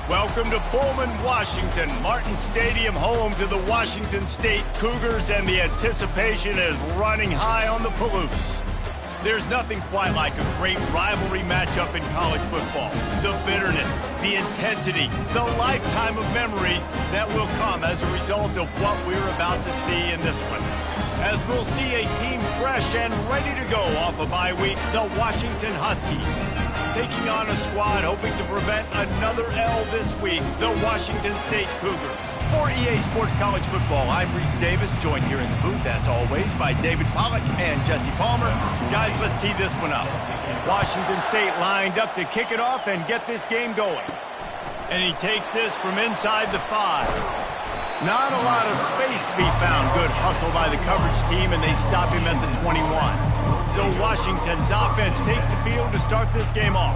Welcome to Pullman, Washington. Martin Stadium, home to the Washington State Cougars, and the anticipation is running high on the Palouse. There's nothing quite like a great rivalry matchup in college football. The bitterness, the intensity, the lifetime of memories that will come as a result of what we're about to see in this one. As we'll see a team fresh and ready to go off a bye week, the Washington Huskies. Taking on a squad hoping to prevent another L this week, the Washington State Cougars. For EA Sports College Football, I'm Reese Davis, joined here in the booth, as always, by David Pollack and Jesse Palmer. Guys, let's tee this one up. Washington State lined up to kick it off and get this game going. And he takes this from inside the 5. Not a lot of space to be found. Good hustle by the coverage team, and they stop him at the 21. So Washington's offense takes the field to start this game off.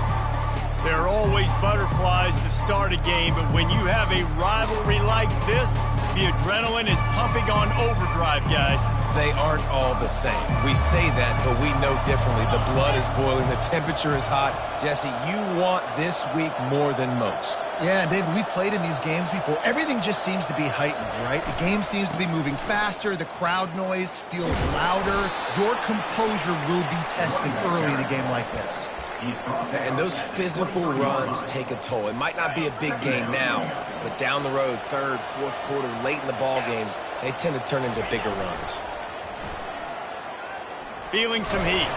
There are always butterflies to start a game, but when you have a rivalry like this, the adrenaline is pumping on overdrive, guys. They aren't all the same. We say that, but we know differently. The blood is boiling. The temperature is hot. Jesse, you want this week more than most. Yeah, David, we played in these games before. Everything just seems to be heightened, right? The game seems to be moving faster. The crowd noise feels louder. Your composure will be tested early in a game like this. And those physical runs take a toll. It might not be a big game now, but down the road, third, fourth quarter, late in the ball games, they tend to turn into bigger runs. Feeling some heat.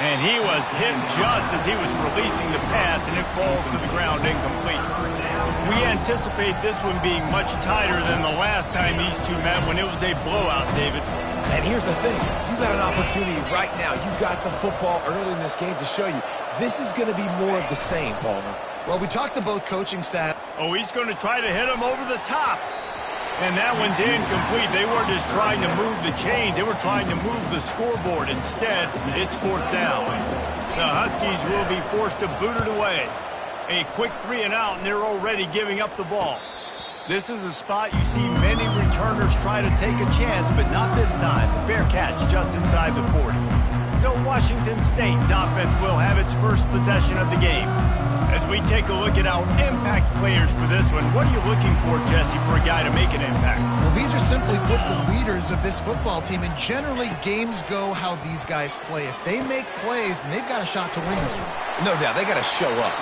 And he was hit just as he was releasing the pass, and it falls to the ground incomplete. We anticipate this one being much tighter than the last time these two met when it was a blowout, David. And here's the thing. You got an opportunity right now. You got the football early in this game to show you. This is going to be more of the same, Palmer. Well, we talked to both coaching staff. Oh, he's going to try to hit him over the top. And that one's incomplete. They weren't just trying to move the chains. They were trying to move the scoreboard. Instead, it's fourth down. The Huskies will be forced to boot it away. A quick 3 and out, and they're already giving up the ball. This is a spot you see many returners try to take a chance, but not this time. The fair catch just inside the 40. So Washington State's offense will have its first possession of the game. As we take a look at our impact players for this one, what are you looking for, Jesse, for a guy to make an impact? Well, these are simply the leaders of this football team, and generally games go how these guys play. If they make plays, then they've got a shot to win this one. No doubt, they got to show up.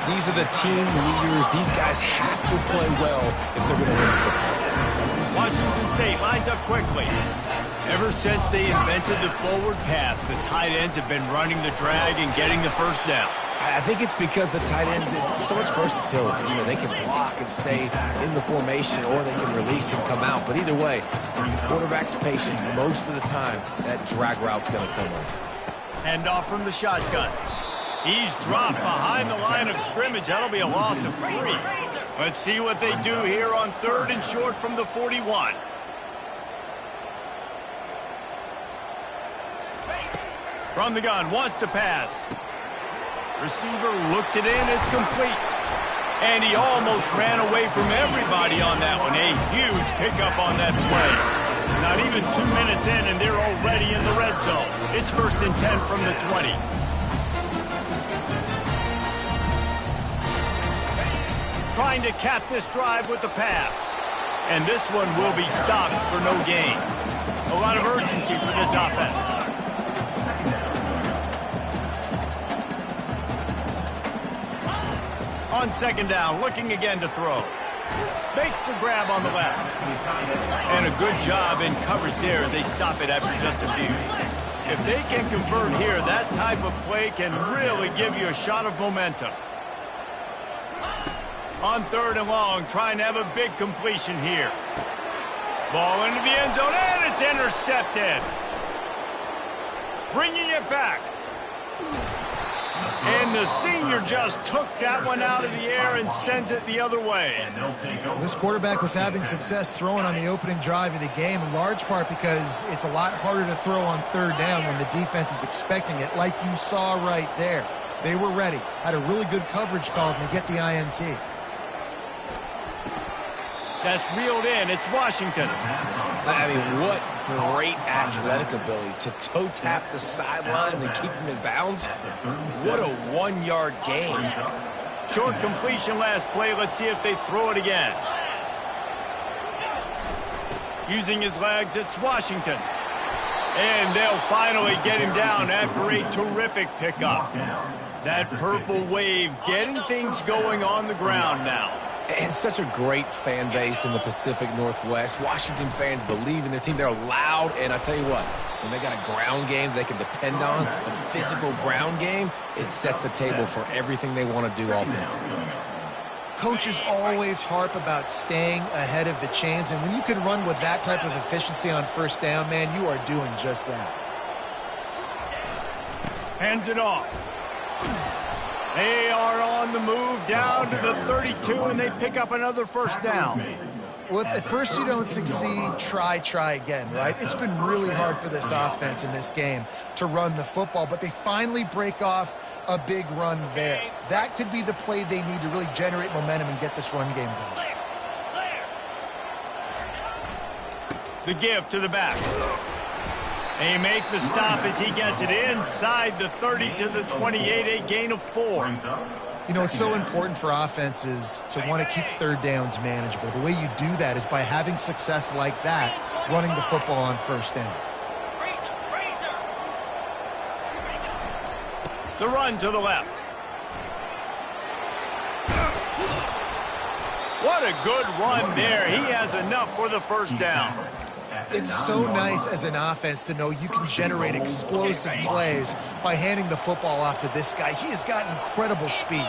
These are the team leaders. These guys have to play well if they're going to win the football game. Washington State lines up quickly. Ever since they invented the forward pass, the tight ends have been running the drag and getting the first down. I think it's because the tight ends is so much versatility. You know, they can block and stay in the formation, or they can release and come out. But either way, the quarterback's patient most of the time. That drag route's going to come over. Hand off from the shotgun. He's dropped behind the line of scrimmage. That'll be a loss of 3. Let's see what they do here on 3rd and short from the 41. From the gun, wants to pass. Receiver looks it in, it's complete. And he almost ran away from everybody on that one. A huge pickup on that play. Not even 2 minutes in, and they're already in the red zone. It's 1st and 10 from the 20. Trying to cap this drive with the pass. And this one will be stopped for no gain. A lot of urgency for this offense. On 2nd down, looking again to throw. Makes the grab on the left. And a good job in coverage there as they stop it after just a few. If they can convert here, that type of play can really give you a shot of momentum. On 3rd and long, trying to have a big completion here. Ball into the end zone, and it's intercepted. Bringing it back. And the senior just took that one out of the air and sends it the other way. This quarterback was having success throwing on the opening drive of the game, in large part because it's a lot harder to throw on 3rd down when the defense is expecting it, like you saw right there. They were ready, had a really good coverage call, and they get the INT. That's reeled in. It's Washington. I mean, what great athletic ability to toe tap the sidelines and keep them in bounds. What a 1-yard gain. Short completion last play. Let's see if they throw it again. Using his legs, it's Washington. And they'll finally get him down after a terrific pickup. That purple wave getting things going on the ground now. And such a great fan base in the Pacific Northwest. Washington fans believe in their team. They're loud, and I tell you what, when they got a ground game they can depend on, a physical ground game, it sets the table for everything they want to do offensively. Coaches always harp about staying ahead of the chains, and when you can run with that type of efficiency on first down, man, you are doing just that. Hands it off. They are on the move down to the 32, and they pick up another first down. Well, if at first you don't succeed, try again, right? It's been really hard for this offense in this game to run the football, but they finally break off a big run there. That could be the play they need to really generate momentum and get this run game going. The give to the back. They make the stop as he gets it inside the 30 to the 28, a gain of 4. You know, it's so important for offenses to want to keep third downs manageable. The way you do that is by having success like that, running the football on first down. The run to the left. What a good run there. He has enough for the first down. It's so nice as an offense to know you can generate explosive plays by handing the football off to this guy. He has got incredible speed.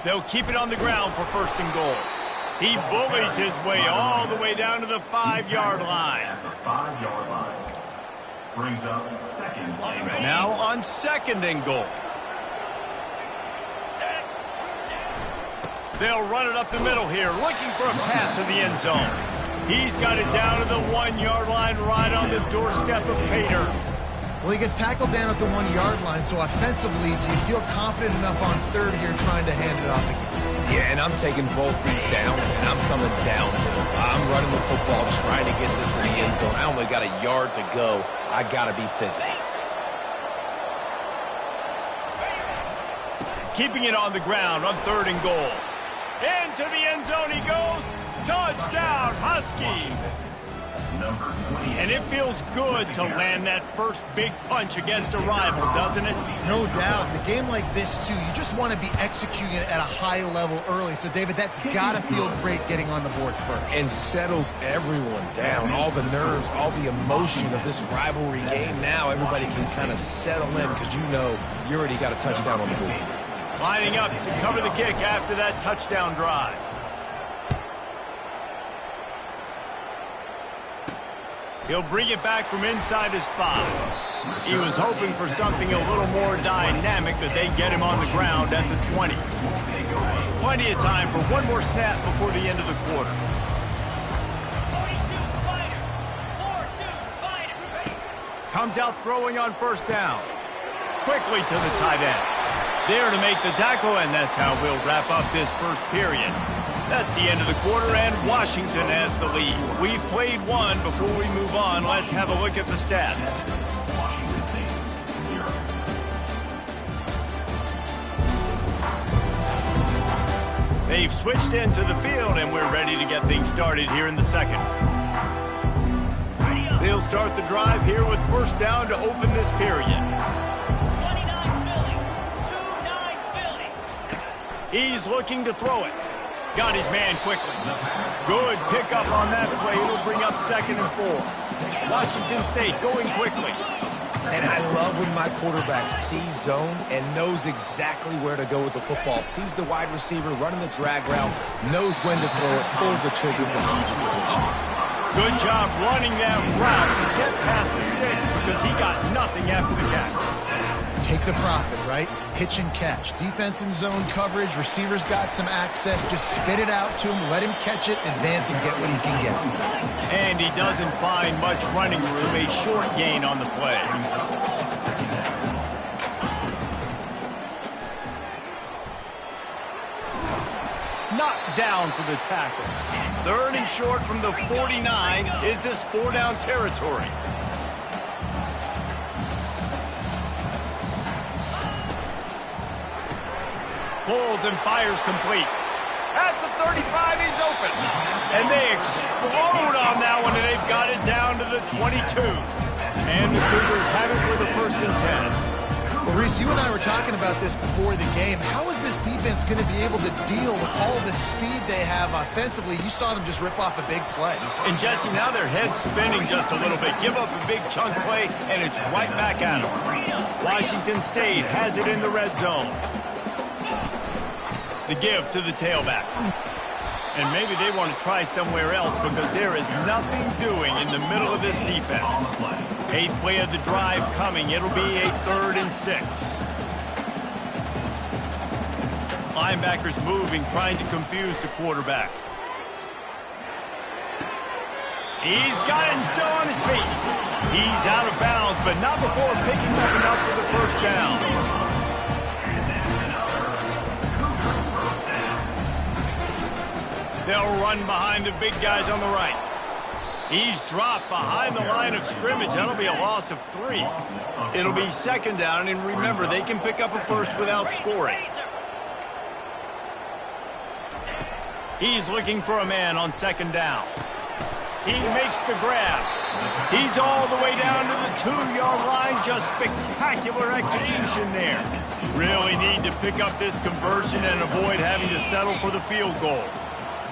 They'll keep it on the ground for first and goal. He bullies his way all the way down to the 5-yard line. Brings up second. Now on second and goal. They'll run it up the middle here, looking for a path to the end zone. He's got it down to the 1-yard line, right on the doorstep of Kttn. Well, he gets tackled down at the 1-yard line, so offensively, do you feel confident enough on third here trying to hand it off again? Yeah, and I'm taking both these downs, and I'm coming downhill. I'm running the football, trying to get this in the end zone. I only got a yard to go. I got to be physical. Keeping it on the ground on third and goal. Into the end zone he goes. Touchdown, Huskies. And it feels good to land that first big punch against a rival, doesn't it? No doubt. In a game like this, too, you just want to be executing it at a high level early. So, David, that's got to feel great getting on the board first. And settles everyone down. All the nerves, all the emotion of this rivalry game. Now everybody can kind of settle in because you know you already got a touchdown on the board. Lining up to cover the kick after that touchdown drive. He'll bring it back from inside his 5. He was hoping for something a little more dynamic, but they get him on the ground at the 20. Plenty of time for one more snap before the end of the quarter. Comes out throwing on first down. Quickly to the tight end. There to make the tackle, and that's how we'll wrap up this first period. That's the end of the quarter, and Washington has the lead. We've played one. Before we move on, let's have a look at the stats. They've switched into the field, and we're ready to get things started here in the second. They'll start the drive here with first down to open this period. He's looking to throw it. Got his man quickly. Good pickup on that play. It'll bring up second and 4. Washington State going quickly. And I love when my quarterback sees zone and knows exactly where to go with the football. Sees the wide receiver running the drag route, knows when to throw it, pulls the trigger for the easy completion. Good job running that route to get past the sticks because he got nothing after the catch. Take the profit, right? Pitch and catch. Defense in zone coverage. Receivers got some access. Just spit it out to him. Let him catch it, advance, and get what he can get. And he doesn't find much running room. A short gain on the play. knocked down for the tackle. 3rd and short from the 49. Is this 4-down territory? Pulls and fires complete. At the 35, he's open. And they explode on that one, and they've got it down to the 22. And the Cougars have it with a 1st and 10. Well, Reese, you and I were talking about this before the game. How is this defense going to be able to deal with all the speed they have offensively? You saw them just rip off a big play. And, Jesse, now their head's spinning just a little bit. Give up a big chunk play, and it's right back at them. Washington State has it in the red zone. The give to the tailback. And maybe they want to try somewhere else because there is nothing doing in the middle of this defense. 8th play of the drive coming. It'll be a 3rd and 6. Linebackers moving, trying to confuse the quarterback. He's got it and still on his feet. He's out of bounds, but not before picking up enough for the 1st down. They'll run behind the big guys on the right. He's dropped behind the line of scrimmage. That'll be a loss of 3. It'll be 2nd down, and remember, they can pick up a 1st without scoring. He's looking for a man on 2nd down. He makes the grab. He's all the way down to the 2-yard line. Just spectacular execution there. Really need to pick up this conversion and avoid having to settle for the field goal.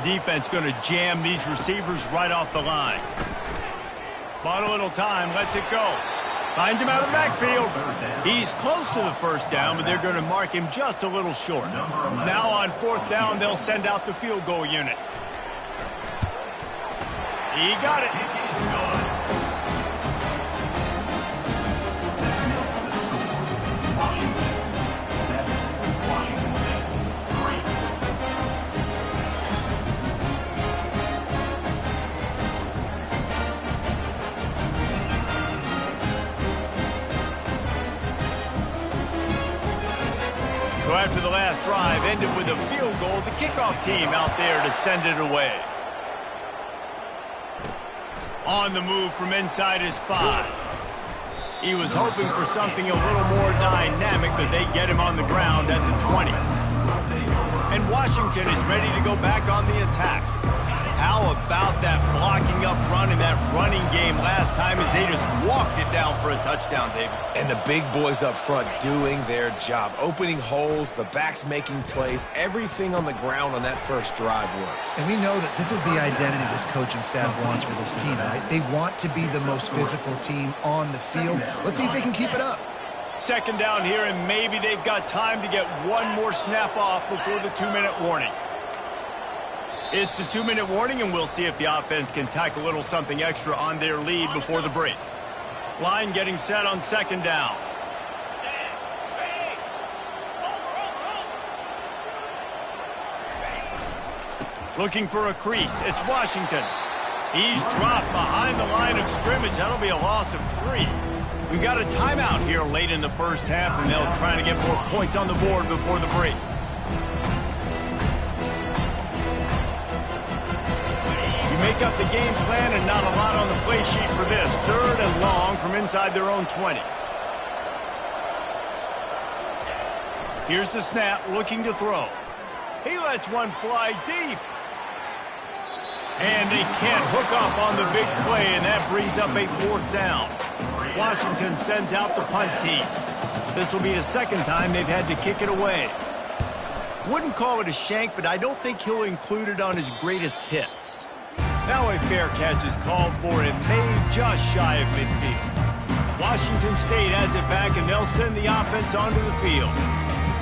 Defense going to jam these receivers right off the line. Bought a little time, lets it go. Finds him out of the backfield. He's close to the 1st down, but they're going to mark him just a little short. Now on 4th down, they'll send out the field goal unit. He got it. So after the last drive ended with a field goal, the kickoff team out there to send it away. On the move from inside his 5. He was hoping for something a little more dynamic, but they get him on the ground at the 20. And Washington is ready to go back on the attack. How about that blocking up front in that running game last time as they just walked it down for a touchdown, David? And the big boys up front doing their job. Opening holes, the backs making plays, everything on the ground on that 1st drive worked. And we know that this is the identity this coaching staff wants for this team, right? They want to be the most physical team on the field. Let's see if they can keep it up. 2nd down here, and maybe they've got time to get one more snap off before the 2-minute warning. It's the 2-minute warning, and we'll see if the offense can tack a little something extra on their lead before the break. Line getting set on 2nd down. Looking for a crease. It's Washington. He's dropped behind the line of scrimmage. That'll be a loss of 3. We've got a timeout here late in the 1st half, and they'll try to get more points on the board before the break. Make up the game plan and not a lot on the play sheet for this. 3rd and long from inside their own 20. Here's the snap, looking to throw. He lets one fly deep. And they can't hook up on the big play, and that brings up a 4th down. Washington sends out the punt team. This will be the 2nd time they've had to kick it away. Wouldn't call it a shank, but I don't think he'll include it on his greatest hits. Now a fair catch is called for and made just shy of midfield. Washington State has it back, and they'll send the offense onto the field.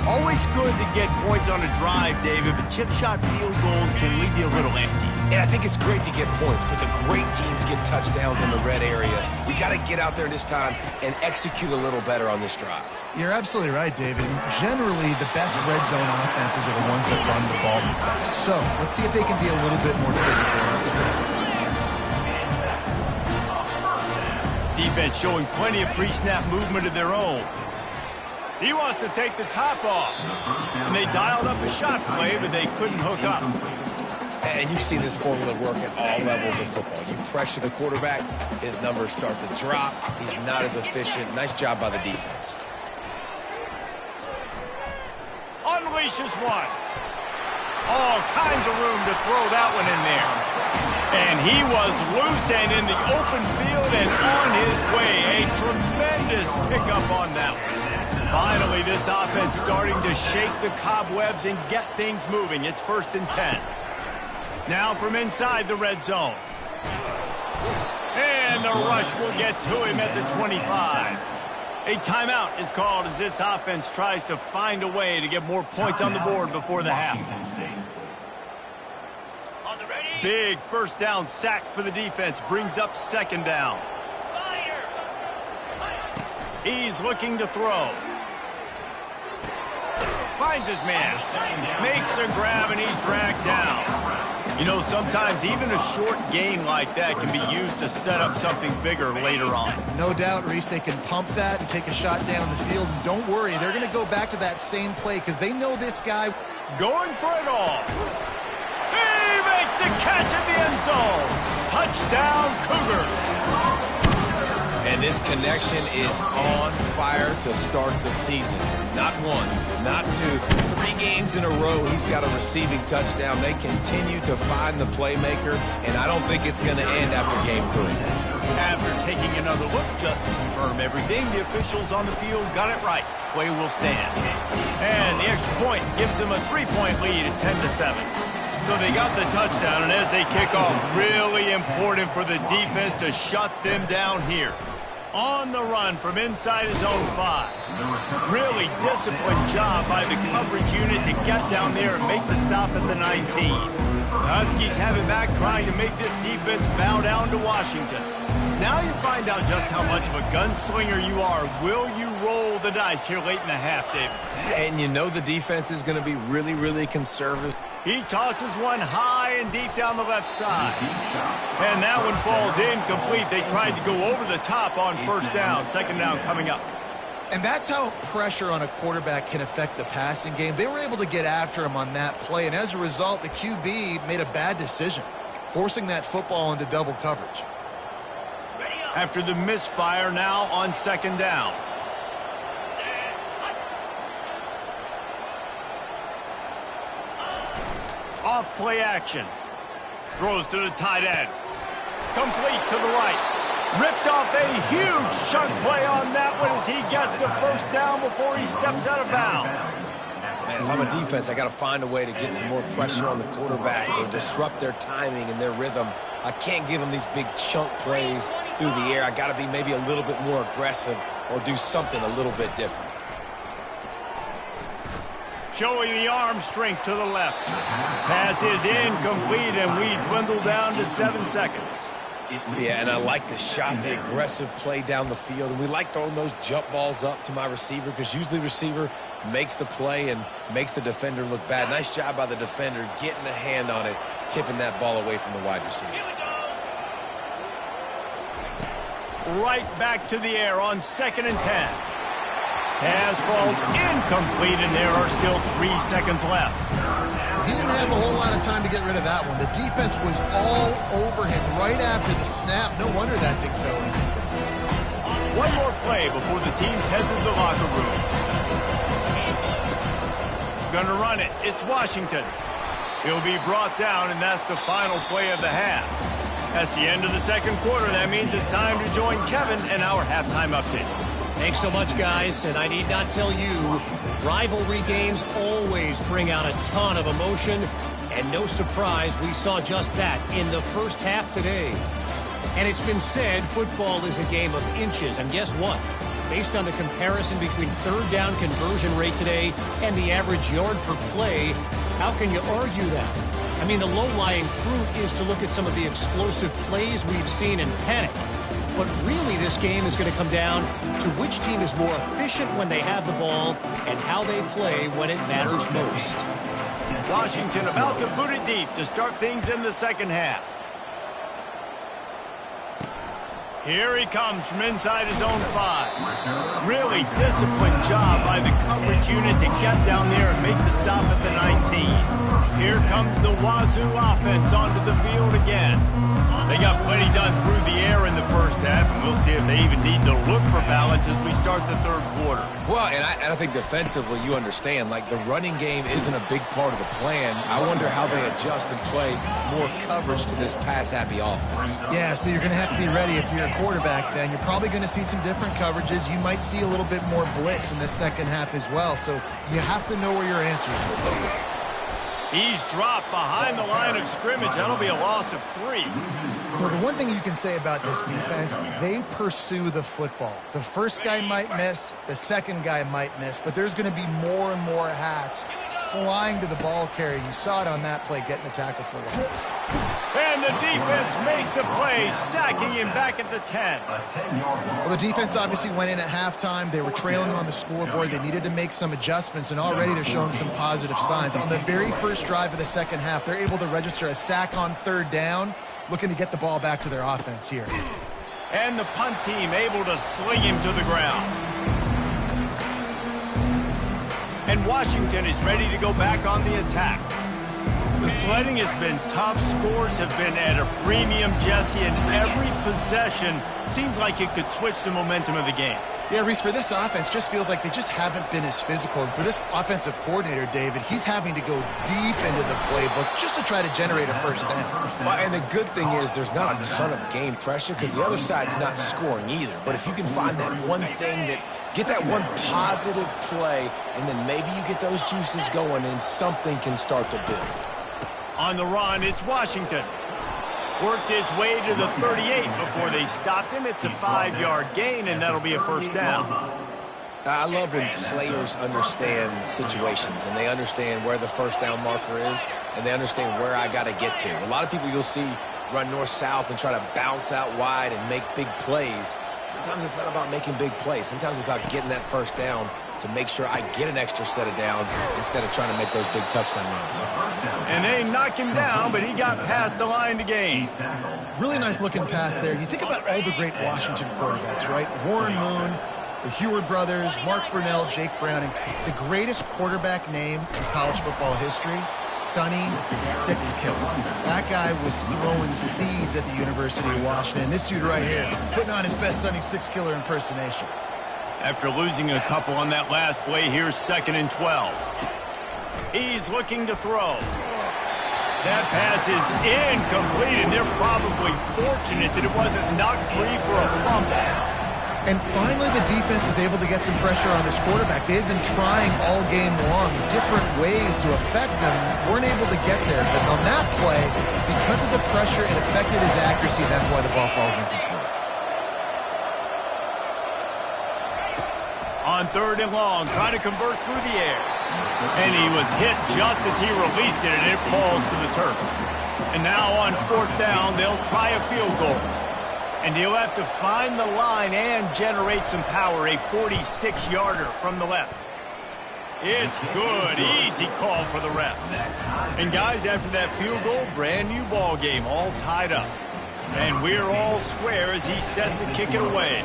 Always good to get points on a drive, David, but chip shot field goals can leave you a little empty. And I think it's great to get points, but the great teams get touchdowns in the red area. You got to get out there this time and execute a little better on this drive. You're absolutely right, David. Generally, the best red zone offenses are the ones that run the ball best. So let's see if they can be a little bit more physical. Defense showing plenty of pre-snap movement of their own. He wants to take the top off. And they dialed up a shot play, but they couldn't hook up. And you see this formula work at all levels of football. You pressure the quarterback, his numbers start to drop. He's not as efficient. Nice job by the defense. Unleashes one. All kinds of room to throw that one in there. And he was loose and in the open field and on his way. A tremendous pickup on that one. Finally, this offense starting to shake the cobwebs and get things moving. It's 1st and 10. Now from inside the red zone. And the rush will get to him at the 25. A timeout is called as this offense tries to find a way to get more points on the board before the half. Big first down sack for the defense. Brings up 2nd down. He's looking to throw. Finds his man. Makes a grab and he's dragged down. You know, sometimes even a short gain like that can be used to set up something bigger later on. No doubt, Reese, they can pump that and take a shot down the field. And don't worry, they're going to go back to that same play because they know this guy. Going for it all. He makes a catch at the end zone. Touchdown, Cougars. And this connection is on fire to start the season. Not one, not two, 3 games in a row he's got a receiving touchdown. They continue to find the playmaker, and I don't think it's going to end after game 3. After taking another look just to confirm everything, the officials on the field got it right. Play will stand. And the extra point gives them a 3-point lead at 10-7. So they got the touchdown, and as they kick off, really important for the defense to shut them down here. On the run from inside his own 5. Really disciplined job by the coverage unit to get down there and make the stop at the 19. The Huskies have it back, trying to make this defense bow down to Washington. Now you find out just how much of a gunslinger you are. Will you roll the dice here late in the half, David? And you know the defense is going to be really, really conservative. He tosses one high and deep down the left side. And that one falls incomplete. They tried to go over the top on 1st down. 2nd down coming up. And that's how pressure on a quarterback can affect the passing game. They were able to get after him on that play, and as a result, the QB made a bad decision, forcing that football into double coverage. After the misfire, now on 2nd down. Off play action. Throws to the tight end. Complete to the right. Ripped off a huge chunk play on that one as he gets the 1st down before he steps out of bounds. Man, if I'm a defense, I got to find a way to get some more pressure on the quarterback or disrupt their timing and their rhythm. I can't give them these big chunk plays through the air. I got to be maybe a little bit more aggressive or do something a little bit different. Showing the arm strength to the left. Pass is incomplete, and we dwindle down to 7 seconds. Yeah, and I like the shot, the aggressive play down the field. And we like throwing those jump balls up to my receiver because usually the receiver makes the play and makes the defender look bad. Nice job by the defender getting a hand on it, tipping that ball away from the wide receiver. Right back to the air on 2nd and 10. Pass falls incomplete, and there are still 3 seconds left. He didn't have a whole lot of time to get rid of that one. The defense was all over him right after the snap. No wonder that thing fell in. One more play before the teams head to the locker room. Gonna run it. It's Washington. He'll be brought down, and that's the final play of the half. That's the end of the 2nd quarter. That means it's time to join Kevin and our halftime update. Thanks so much, guys, and I need not tell you, rivalry games always bring out a ton of emotion, and no surprise we saw just that in the 1st half today. And it's been said football is a game of inches, and guess what? Based on the comparison between 3rd down conversion rate today and the average yard per play, how can you argue that? I mean, the low-lying fruit is to look at some of the explosive plays we've seen in panic. But really, this game is going to come down to which team is more efficient when they have the ball and how they play when it matters most. Washington about to boot it deep to start things in the 2nd half. Here he comes from inside his own 5. Really disciplined job by the coverage unit to get down there and make the stop at the 19. Here comes the Wazoo offense onto the field again. They got plenty done through the air in the first half, and we'll see if they even need to look for balance as we start the third quarter. Well, and I think defensively, you understand, like the running game isn't a big part of the plan. I wonder how they adjust and play more coverage to this pass-happy offense. Yeah, so you're going to have to be ready if you're a quarterback then. You're probably going to see some different coverages. You might see a little bit more blitz in the second half as well, so you have to know where your answers are. He's dropped behind the line of scrimmage. That'll be a loss of 3. Well, the one thing you can say about this defense, they pursue the football. The first guy might miss, the second guy might miss, but there's going to be more and more hats flying to the ball carrier. You saw it on that play, getting the tackle for loss. And the defense makes a play, sacking him back at the 10. Well, the defense obviously went in at halftime. They were trailing on the scoreboard. They needed to make some adjustments, and already they're showing some positive signs. On the very first drive of the second half, they're able to register a sack on third down, looking to get the ball back to their offense here. And the punt team able to sling him to the ground. And Washington is ready to go back on the attack. The sledding has been tough. Scores have been at a premium, Jesse, and every possession seems like it could switch the momentum of the game. Yeah, Reese, for this offense, just feels like they just haven't been as physical. And for this offensive coordinator, David, he's having to go deep into the playbook just to try to generate a first down. Well, and the good thing is there's not a ton of game pressure because the other side's not scoring either. But if you can find that one thing that get that one positive play, and then maybe you get those juices going and something can start to build. On the run, it's Washington. Worked his way to the 38 before they stopped him. It's a 5-yard gain, and that'll be a first down. I love when players understand situations, and they understand where the first down marker is, and they understand where I got to get to. A lot of people you'll see run north-south and try to bounce out wide and make big plays. Sometimes it's not about making big plays. Sometimes it's about getting that first down to make sure I get an extra set of downs instead of trying to make those big touchdown runs. And they knock him down, but he got past the line to gain. Really nice looking pass there. You think about all the great Washington quarterbacks, right? Warren Moon, the Heward brothers, Mark Brunell, Jake Browning. The greatest quarterback name in college football history, Sonny Six Killer. That guy was throwing seeds at the University of Washington. This dude right here, putting on his best Sonny Six Killer impersonation. After losing a couple on that last play, here's 2nd and 12. He's looking to throw. That pass is incomplete, and they're probably fortunate that it wasn't knocked free for a fumble. And finally, the defense is able to get some pressure on this quarterback. They had been trying all game long different ways to affect him, weren't able to get there. But on that play, because of the pressure, it affected his accuracy, and that's why the ball falls incomplete. On 3rd and long, trying to convert through the air. And he was hit just as he released it, and it falls to the turf. And now on 4th down, they'll try a field goal. And he'll have to find the line and generate some power, a 46-yarder from the left. It's good. Easy call for the ref. And guys, after that field goal, brand new ball game, all tied up. And we're all square as he's set to kick it away.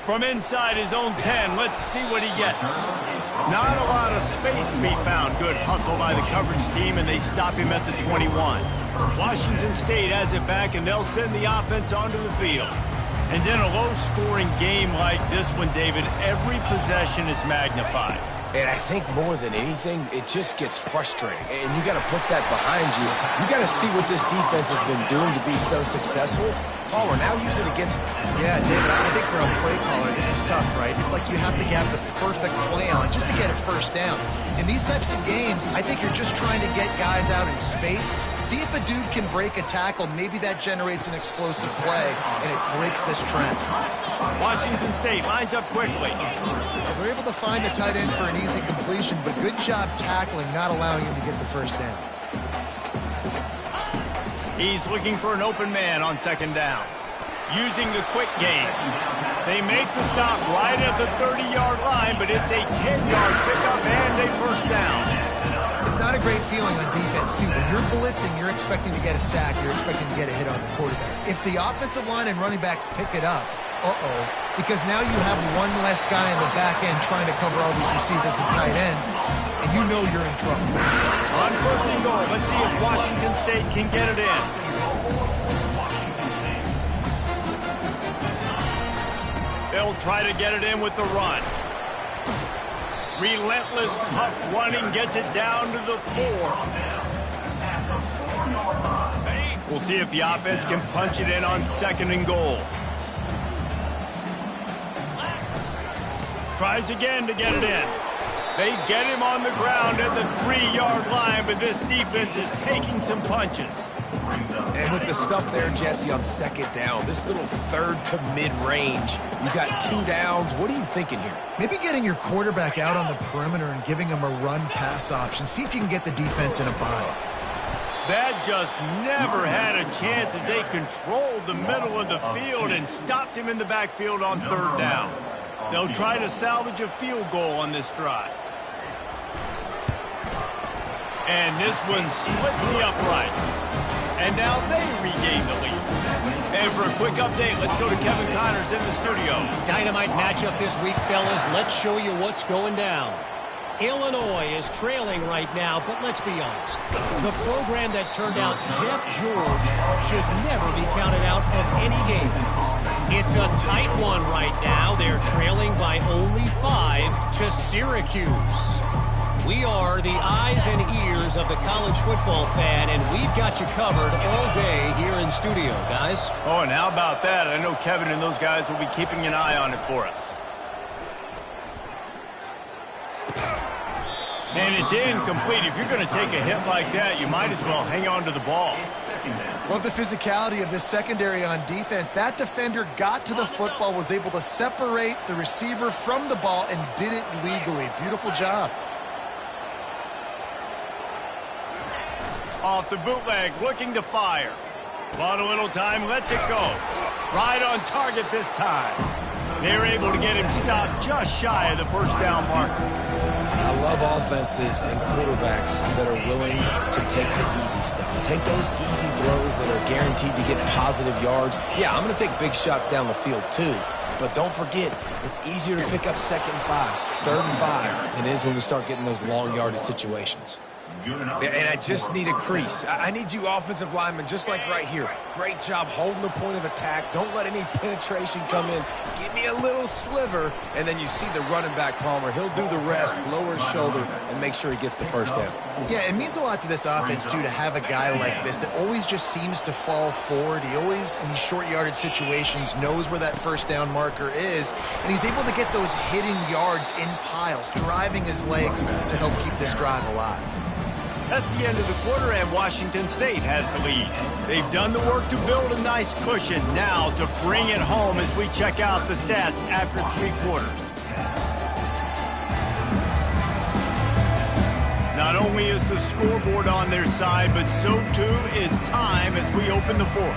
From inside his own 10, let's see what he gets. Not a lot of space to be found. Good hustle by the coverage team, and they stop him at the 21. Washington State has it back, and they'll send the offense onto the field. And in a low-scoring game like this one, David, every possession is magnified. And I think more than anything, it just gets frustrating. And you got to put that behind you. You got to see what this defense has been doing to be so successful. Caller, now use it against him. Yeah, David, I think for a play caller, this is tough, right? It's like you have to get the perfect play on just to get a first down. In these types of games, I think you're just trying to get guys out in space, see if a dude can break a tackle. Maybe that generates an explosive play, and it breaks this trend. Washington State lines up quickly. They're able to find the tight end for an easy completion, but good job tackling, not allowing him to get the first down. He's looking for an open man on 2nd down. Using the quick game. They make the stop right at the 30-yard line, but it's a 10-yard pickup and a first down. It's It's not a great feeling on defense, too. When you're blitzing, you're expecting to get a sack. You're expecting to get a hit on the quarterback. If the offensive line and running backs pick it up, because now you have one less guy in the back end trying to cover all these receivers and tight ends, and you know you're in trouble. On 1st and goal, let's see if Washington State can get it in. They'll try to get it in with the run. Relentless, tough running gets it down to the 4. We'll see if the offense can punch it in on 2nd and goal. Tries again to get it in. They get him on the ground at the 3-yard line, but this defense is taking some punches. And with the stuff there, Jesse, on 2nd down, this little 3rd to mid-range, you got 2 downs. What are you thinking here? Maybe getting your quarterback out on the perimeter and giving him a run-pass option. See if you can get the defense in a bind. That just never had a chance as they controlled the middle of the field and stopped him in the backfield on 3rd down. They'll try to salvage a field goal on this drive. And this one splits the uprights. And now they regain the lead. And for a quick update, let's go to Kevin Connors in the studio. Dynamite matchup this week, fellas. Let's show you what's going down. Illinois is trailing right now, but let's be honest. The program that turned out Jeff George should never be counted out of any game. It's a tight one right now. They're trailing by only 5 to Syracuse. We are the eyes and ears of the college football fan, and we've got you covered all day here in studio, guys. Oh, and how about that? I know Kevin and those guys will be keeping an eye on it for us. And it's incomplete. If you're going to take a hit like that, you might as well hang on to the ball. Love the physicality of this secondary on defense. That defender got to the football, was able to separate the receiver from the ball, and did it legally. Beautiful job. Off the bootleg, looking to fire. Bought a little time, lets it go. Right on target this time. They're able to get him stopped just shy of the 1st down marker. I love offenses and quarterbacks that are willing to take the easy step. To take those easy throws that are guaranteed to get positive yards. Yeah, I'm going to take big shots down the field too. But don't forget, it's easier to pick up 2nd and 5, 3rd and 5 than it is when we start getting those long yardage situations. And I just need a crease. I need you offensive linemen, just like right here. Great job holding the point of attack. Don't let any penetration come in. Give me a little sliver, and then you see the running back, Palmer. He'll do the rest, lower his shoulder, and make sure he gets the 1st down. Yeah, it means a lot to this offense, too, to have a guy like this that always just seems to fall forward. He always, in these short yardage situations, knows where that 1st down marker is, and he's able to get those hidden yards in piles, driving his legs to help keep this drive alive. That's the end of the quarter, and Washington State has the lead. They've done the work to build a nice cushion. Now to bring it home as we check out the stats after 3 quarters. Not only is the scoreboard on their side, but so too is time as we open the 4th.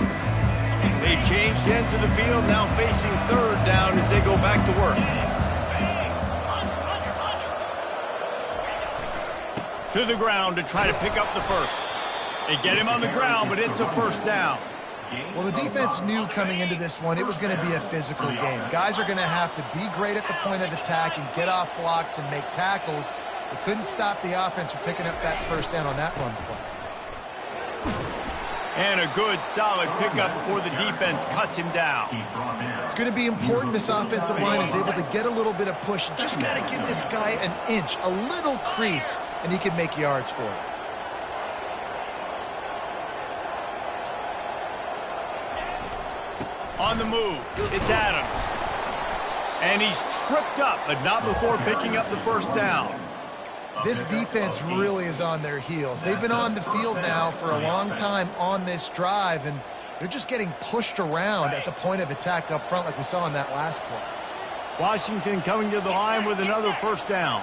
They've changed ends of the field, now facing 3rd down as they go back to work. To the ground to try to pick up the 1st. They get him on the ground, but it's a 1st down. Well, the defense knew coming into this one it was going to be a physical game. Guys are going to have to be great at the point of attack and get off blocks and make tackles. They couldn't stop the offense from picking up that 1st down on that run play. And a good, solid pickup before the defense cuts him down. It's going to be important this offensive line is able to get a little bit of push. You just got to give this guy an inch, a little crease, and he can make yards for it. On the move, it's Adams. And he's tripped up, but not before picking up the 1st down. This defense really is on their heels. They've been on the field now for a long time on this drive, and they're just getting pushed around at the point of attack up front like we saw in that last play. Washington coming to the line with another 1st down.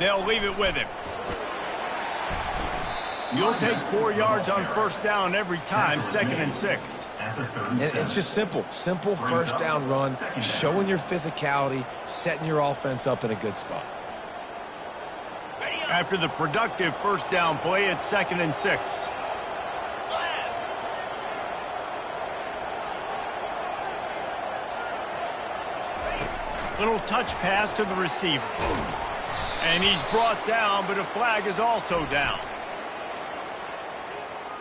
They'll leave it with him. You'll take 4 yards on first down every time, 2nd and 6. And it's just simple. Simple first down run, showing your physicality, setting your offense up in a good spot. After the productive first down play, it's 2nd and 6. Little touch pass to the receiver. And he's brought down, but a flag is also down.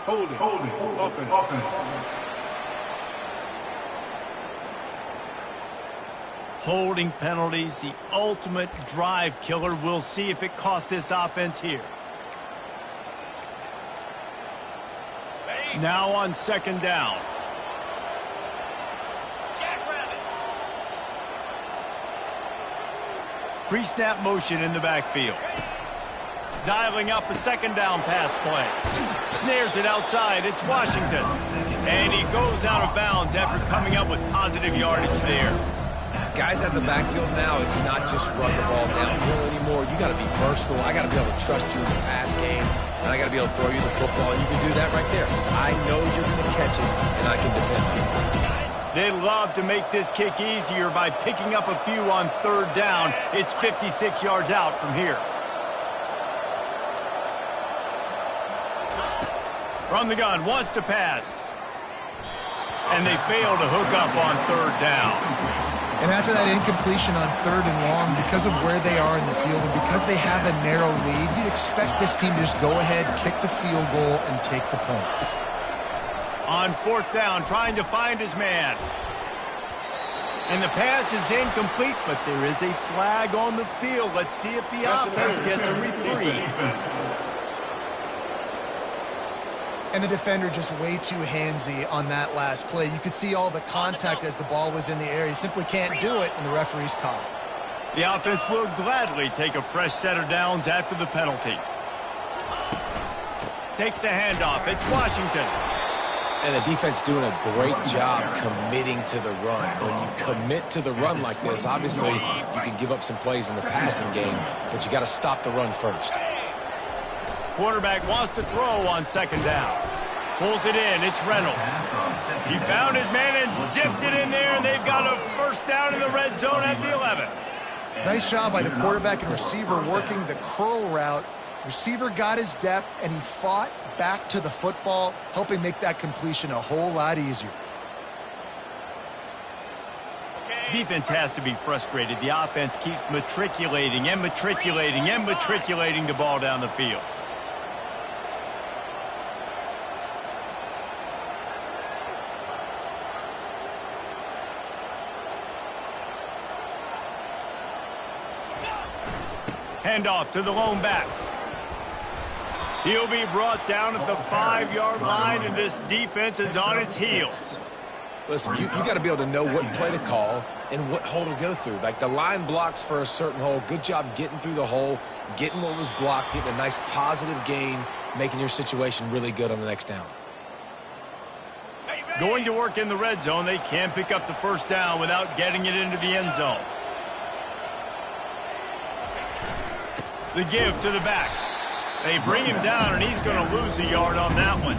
Holding. Offense. Holding penalties, the ultimate drive killer. We'll see if it costs this offense here. Now on 2nd down. Pre-snap motion in the backfield. Dialing up a 2nd down pass play. Snares it outside. It's Washington. And he goes out of bounds after coming up with positive yardage there. Guys at the backfield now, it's not just run the ball downfield anymore. You got to be versatile. I got to be able to trust you in the pass game, and I got to be able to throw you the football, and you can do that right there. I know you're going to catch it, and I can defend it. They love to make this kick easier by picking up a few on 3rd down. It's 56 yards out from here. From the gun, wants to pass. And they fail to hook up on 3rd down. And after that incompletion on 3rd and long, because of where they are in the field and because they have a narrow lead, you'd expect this team to just go ahead, kick the field goal, and take the points. On 4th down, trying to find his man. And the pass is incomplete, but there is a flag on the field. Let's see if the offense gets a reprieve. And the defender just way too handsy on that last play. You could see all the contact as the ball was in the air. He simply can't do it, and the referee's caught it. The offense will gladly take a fresh set of downs after the penalty. Takes the handoff. It's Washington. And the defense doing a great job committing to the run. When you commit to the run like this, obviously you can give up some plays in the passing game, but you got to stop the run first. Quarterback wants to throw on 2nd down. Pulls it in. It's Reynolds. He found his man and zipped it in there, and they've got a first down in the red zone at the 11. Nice job by the quarterback and receiver working the curl route. Receiver got his depth, and he fought back to the football, helping make that completion a whole lot easier. Defense has to be frustrated. The offense keeps matriculating and matriculating and matriculating the ball down the field. Handoff to the lone back. He'll be brought down at the 5-yard line, and this defense is on its heels. Listen, you got to be able to know what play to call and what hole to go through. Like the line blocks for a certain hole. Good job getting through the hole, getting what was blocked, getting a nice positive gain, making your situation really good on the next down. Going to work in the red zone. They can't pick up the first down without getting it into the end zone. The give to the back. They bring him down, and he's going to lose a yard on that one.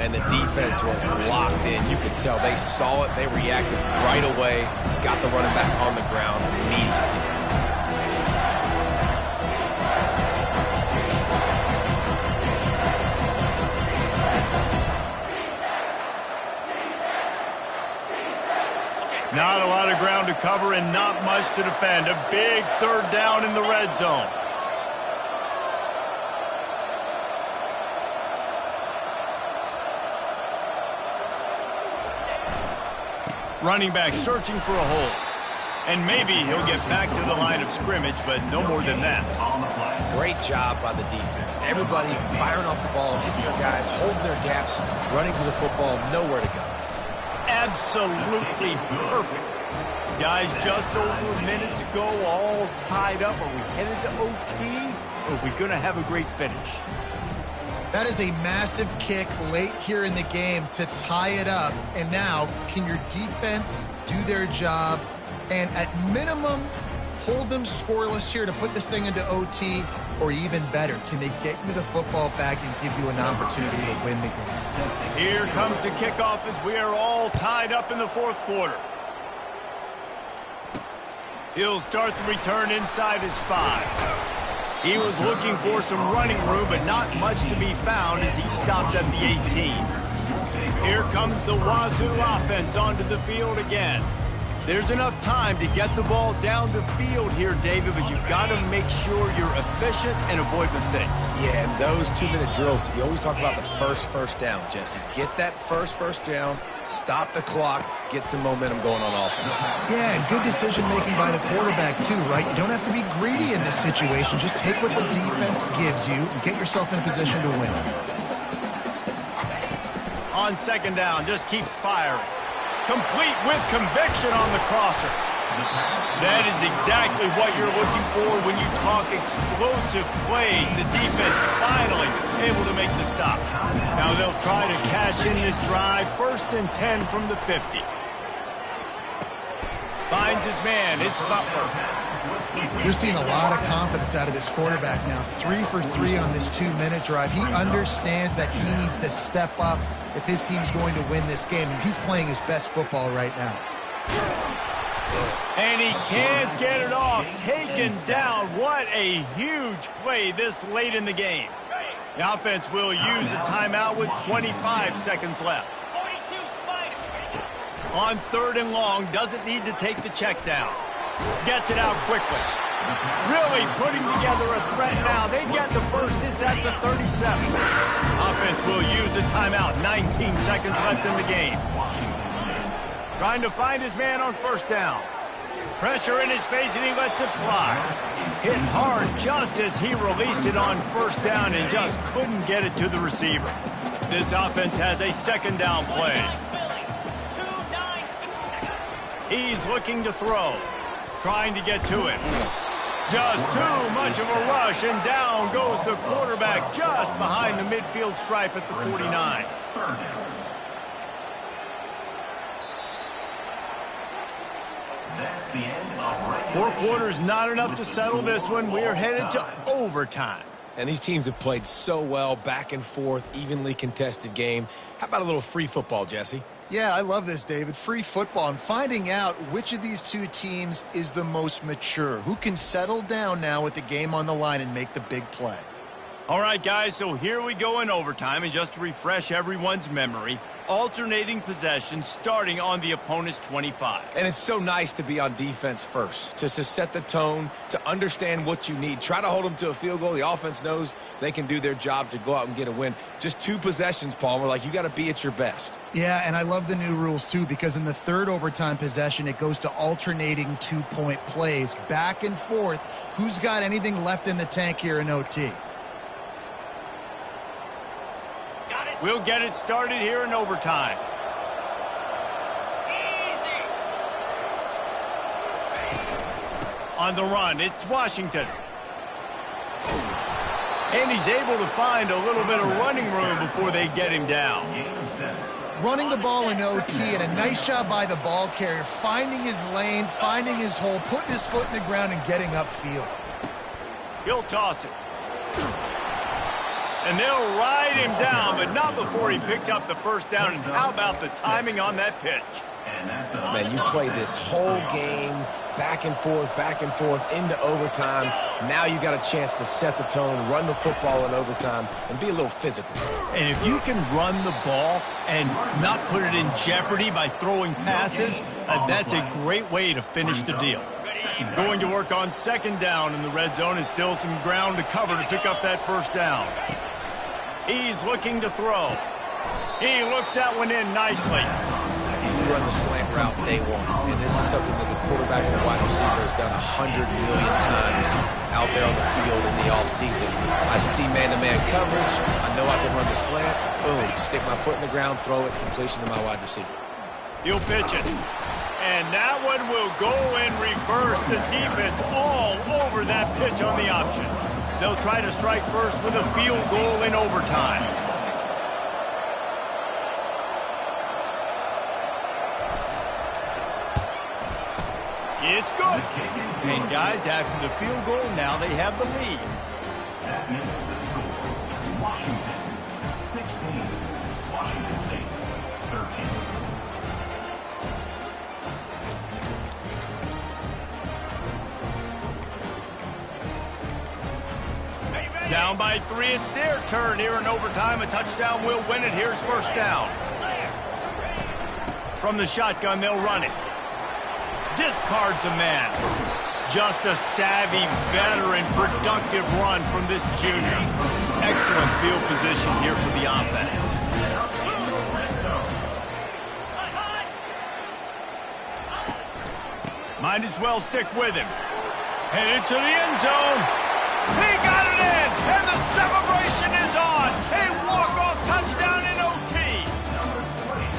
And the defense was locked in. You could tell they saw it. They reacted right away. Got the running back on the ground immediately. Not a lot of ground to cover and not much to defend. A big 3rd down in the red zone. Running back searching for a hole. And maybe he'll get back to the line of scrimmage, but no more than that. Great job by the defense. Everybody firing off the ball, hitting their guys, holding their gaps, running to the football, nowhere to go. Absolutely perfect. Guys, just over a minute to go, all tied up. Are we headed to OT, or are we going to have a great finish? That is a massive kick late here in the game to tie it up. And now, can your defense do their job and at minimum hold them scoreless here to put this thing into OT? or even better, can they get you the football back and give you an opportunity to win the game? Here comes the kickoff as we are all tied up in the fourth quarter. He'll start the return inside his 5. He was looking for some running room, but not much to be found as he stopped at the 18. Here comes the Wazoo offense onto the field again. There's enough time to get the ball down the field here, David, but you've got to make sure you're efficient and avoid mistakes. Yeah, and those 2-minute drills, you always talk about the first down, Jesse. Get that first down, stop the clock, get some momentum going on offense. Yeah, and good decision-making by the quarterback, too, right? You don't have to be greedy in this situation. Just take what the defense gives you and get yourself in a position to win. On second down, just keeps firing. Complete with conviction on the crosser. That is exactly what you're looking for when you talk explosive plays. The defense finally able to make the stop. Now they'll try to cash in this drive. 1st and 10 from the 50. Finds his man. It's Butler. You're seeing a lot of confidence out of this quarterback now. 3 for 3 on this 2-minute drive. He understands that he needs to step up if his team's going to win this game. He's playing his best football right now. And he can't get it off. Taken down. What a huge play this late in the game. The offense will use a timeout with 25 seconds left. On 3rd and long, doesn't need to take the check down. Gets it out quickly. Really putting together a threat now. They get the first. It's at the 37. Offense will use a timeout. 19 seconds left in the game. Trying to find his man on 1st down. Pressure in his face, and he lets it fly. Hit hard just as he released it on 1st down and just couldn't get it to the receiver. This offense has a 2nd down play. He's looking to throw. Trying to get to it. Just too much of a rush, and down goes the quarterback just behind the midfield stripe at the 49. Four quarters not enough to settle this one. We are headed to overtime. And these teams have played so well, back and forth, evenly contested game. How about a little free football, Jesse? Yeah, I love this, David. Free football and finding out which of these two teams is the most mature. Who can settle down now with the game on the line and make the big play? All right, guys, so here we go in overtime. And just to refresh everyone's memory, alternating possession starting on the opponent's 25. And it's so nice to be on defense first, to set the tone, to understand what you need. Try to hold them to a field goal. The offense knows they can do their job to go out and get a win. Just 2 possessions, Palmer. Like, you got to be at your best. Yeah, and I love the new rules, too, because in the 3rd overtime possession, it goes to alternating 2-point plays, back and forth. Who's got anything left in the tank here in OT? We'll get it started here in overtime. On the run, it's Washington. And he's able to find a little bit of running room before they get him down. Running the ball in OT, and a nice job by the ball carrier, finding his lane, finding his hole, putting his foot in the ground and getting upfield. He'll toss it. And they'll ride him down, but not before he picks up the 1st down. And how about the timing on that pitch? Man, you play this whole game back and forth into overtime. Now you got a chance to set the tone, run the football in overtime, and be a little physical. And if you can run the ball and not put it in jeopardy by throwing passes, that's a great way to finish the deal. Going to work on 2nd down in the red zone. Is still some ground to cover to pick up that 1st down. He's looking to throw. He looks that one in nicely. You run the slant route day one, and this is something that the quarterback and the wide receiver has done 100 million times out there on the field in the offseason. I see man-to-man coverage. I know I can run the slant. Boom, stick my foot in the ground, throw it, completion to my wide receiver. He'll pitch it. And that one will go in reverse. The defense all over that pitch on the option. They'll try to strike first with a field goal in overtime. It's good. And guys, after the field goal, now they have the lead. is the score. Washington 16, Washington State 13. Down by 3, it's their turn here in overtime. A touchdown will win it. Here's first down. From the shotgun, they'll run it. Discards a man. Just a savvy, veteran, productive run from this junior. Excellent field position here for the offense. Might as well stick with him. Headed to the end zone. He got it in, and the celebration is on. A walk-off touchdown in OT.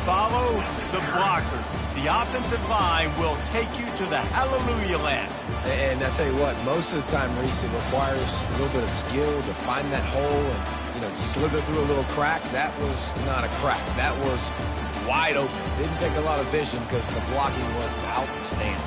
Follow the blockers. The offensive line will take you to the hallelujah land. And I tell you what, most of the time, Reese, it requires a little bit of skill to find that hole and, you know, slither through a little crack. That was not a crack. That was wide open. Didn't take a lot of vision because the blocking was outstanding.